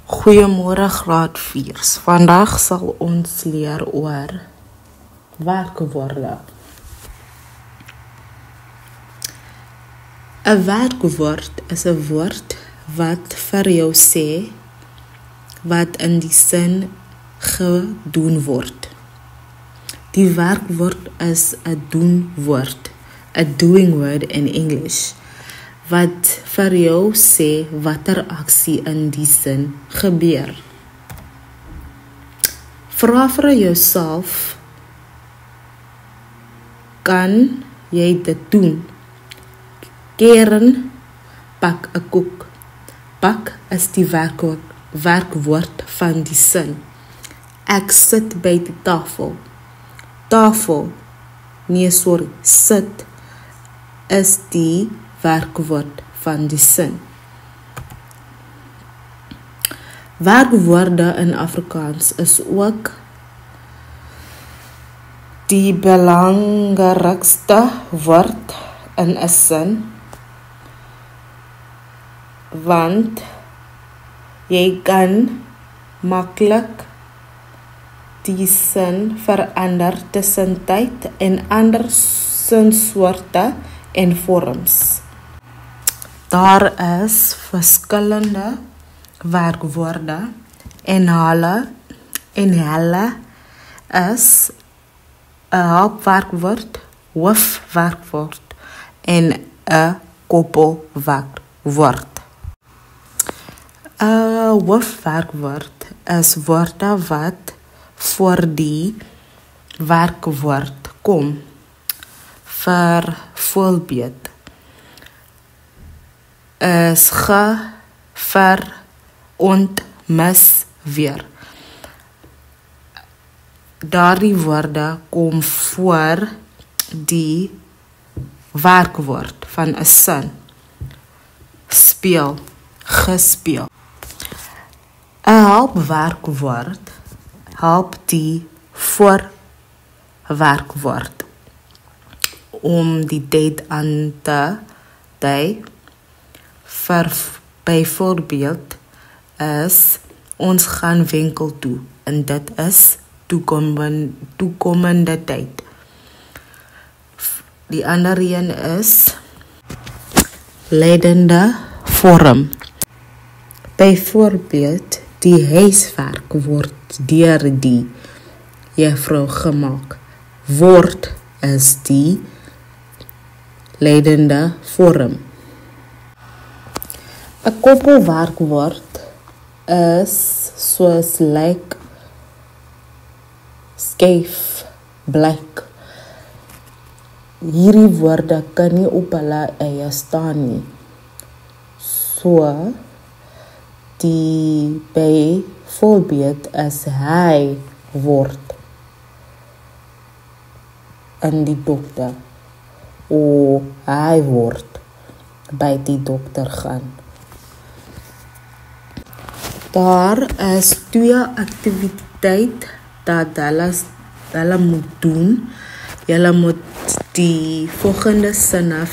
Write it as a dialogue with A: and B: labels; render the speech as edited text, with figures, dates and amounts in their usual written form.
A: Goeiemôre graad 4's. Vandag sal ons leer oor werkwoorde. 'n Werkwoord is 'n woord wat vir jou sê wat in die sin gedoen word. Die werkwoord is 'n doenwoord, a doing word in English, wat vir jou sê watter aksie in die sin gebeur. Vra vir jouself, kan jy dit doen? Keren, bak 'n koek. Bak is die werkwoord van die sin. Ek sit by die tafel. Tafel, sit is die werkwoord van die sin. Werkwoorde in Afrikaans is ook die belangrikste woord in 'n sin, want jy kan maklik die sin verander tussen tyd en ander sinsoorte en vorms. Daar is verskillende werkwoorde en hulle is 'n helpwerkwoord, hoofwerkwoord en 'n koppelwerkwoord. 'n Hoofwerkwoord is woorde wat voor die werkwoord kom. Vir voorbeeld is ge, vir, ont, mis, weer. Daardie woorde kom voor die werkwoord van 'n sin. Speel, gespeel. 'n helpwerkwoord help die voorwerkwoord om die tyd aan te dui. Byvoorbeeld is ons gaan winkel toe en dit is toekomende tyd. Die ander een is leidende vorm. Byvoorbeeld die huiswerk word deur die juffrou gemaak. Word is die leidende vorm. 'n koppelwerkwoord is soos lyk, skyf, blyk. Hierdie woorde kan nie op hulle eie staan nie. So die byvoorbeeld is hy word in die dokter, of hy word by die dokter gaan. Daar is 2 aktiwiteite dat hulle moet doen. Julle moet die volgende sinne